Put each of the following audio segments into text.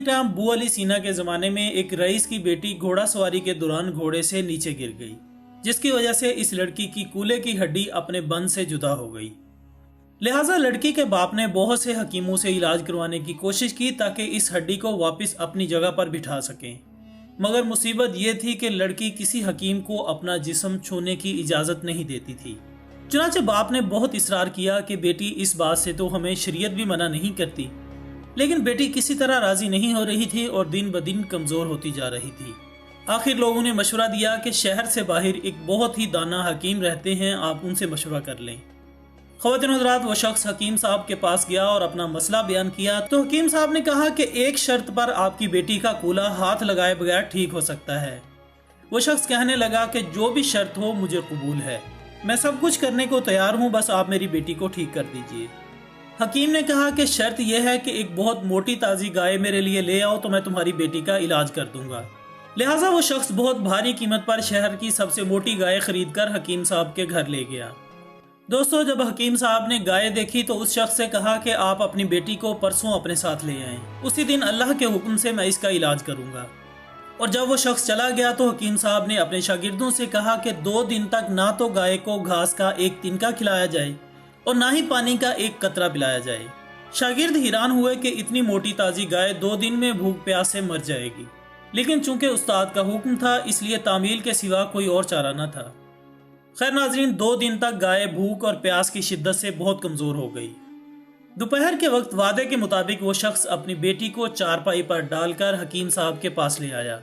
Time बू अली सीना के ज़माने में एक रईस की बेटी घोड़ा सवारी के दौरान घोड़े से नीचे गिर गई, जिसकी वजह से इस लड़की की कूल्हे की हड्डी अपने बन से जुदा हो गई। लिहाजा लड़की के बाप ने बहुत से हकीमों से इलाज करवाने की कोशिश की ताकि इस हड्डी को वापस अपनी जगह पर बिठा सकें, मगर मुसीबत ये थी कि लड़की किसी हकीम को अपना जिस्म छूने की इजाज़त नहीं देती थी। चुनांचे बाप ने बहुत इसरार किया कि बेटी इस बात से तो हमें शरीयत भी मना नहीं करती, लेकिन बेटी किसी तरह राजी नहीं हो रही थी और दिन ब दिन कमज़ोर होती जा रही थी। आखिर लोगों ने मशवरा दिया कि शहर से बाहर एक बहुत ही दाना हकीम रहते हैं, आप उनसे मशवरा कर लें। ख़वातीन हज़रात, वो शख्स हकीम साहब के पास गया और अपना मसला बयान किया तो हकीम साहब ने कहा कि एक शर्त पर आपकी बेटी का कूल्हा हाथ लगाए बगैर ठीक हो सकता है। वो शख्स कहने लगा कि जो भी शर्त हो मुझे कबूल है, मैं सब कुछ करने को तैयार हूँ, बस आप मेरी बेटी को ठीक कर दीजिए। हकीम ने कहा कि शर्त यह है कि एक बहुत मोटी ताज़ी गाय मेरे लिए ले आओ तो मैं तुम्हारी बेटी का इलाज कर दूंगा। लिहाजा वो शख्स बहुत भारी कीमत पर शहर की सबसे मोटी गाय खरीद कर हकीम साहब के घर ले गया। दोस्तों, जब हकीम साहब ने गाय देखी तो उस शख्स से कहा कि आप अपनी बेटी को परसों अपने साथ ले आएं, उसी दिन अल्लाह के हुक्म से मैं इसका इलाज करूंगा। और जब वो शख्स चला गया तो हकीम साहब ने अपने शागिर्दों से कहा कि 2 दिन तक ना तो गाय को घास का एक तिनका खिलाया जाए और ना ही पानी का एक कतरा पिलाया जाए। शागिर्द हैरान हुए कि इतनी मोटी ताज़ी गाय 2 दिन में भूख प्यास से मर जाएगी, लेकिन चूंकि उस्ताद का हुक्म था इसलिए तामील के सिवा कोई और चारा न था। खैर नाजरीन, 2 दिन तक गाय भूख और प्यास की शिद्दत से बहुत कमज़ोर हो गई। दोपहर के वक्त वादे के मुताबिक वो शख्स अपनी बेटी को चारपाई पर डालकर हकीम साहब के पास ले आया।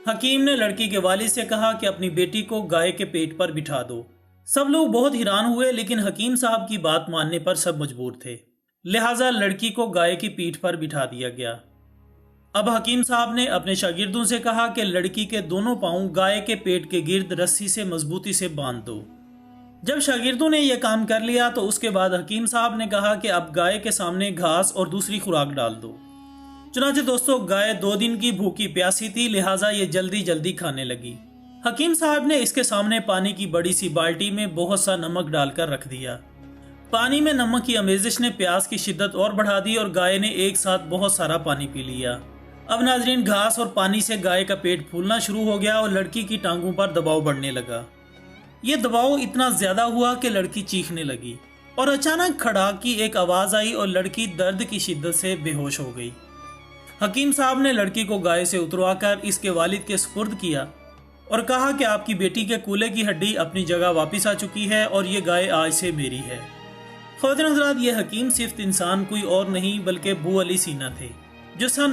हकीम ने लड़की के वालिद से कहा कि अपनी बेटी को गाय के पेट पर बिठा दो। सब लोग बहुत हैरान हुए, लेकिन हकीम साहब की बात मानने पर सब मजबूर थे। लिहाजा लड़की को गाय की पीठ पर बिठा दिया गया। अब हकीम साहब ने अपने शागिर्दों से कहा कि लड़की के दोनों पांव गाय के पेट के गिर्द रस्सी से मजबूती से बांध दो। जब शागिर्दों ने यह काम कर लिया तो उसके बाद हकीम साहब ने कहा कि अब गाय के सामने घास और दूसरी खुराक डाल दो। चुनांचे दोस्तों, गाय 2 दिन की भूखी प्यासी थी, लिहाजा ये जल्दी जल्दी खाने लगी। हकीम साहब ने इसके सामने पानी की बड़ी सी बाल्टी में बहुत सा नमक डालकर रख दिया। पानी में नमक की आमेजिश ने प्यास की शिद्दत और बढ़ा दी और गाय ने एक साथ बहुत सारा पानी पी लिया। अब नाजरीन, घास और पानी से गाय का पेट फूलना शुरू हो गया और लड़की की टांगों पर दबाव बढ़ने लगा। ये दबाव इतना ज्यादा हुआ कि लड़की चीखने लगी और अचानक खड़ाक की एक आवाज आई और लड़की दर्द की शिद्दत से बेहोश हो गई। हकीम साहब ने लड़की को गाय से उतरवाकर इसके वालिद के सुपुर्द किया और कहा कि आपकी बेटी के कूल्हे की हड्डी अपनी जगह वापस आ चुकी है और ये गाय आज से मेरी है। ख़वातीन हज़रात, ये हकीम सिर्फ इंसान कोई और नहीं बल्कि बू अली सीना थे, जो सन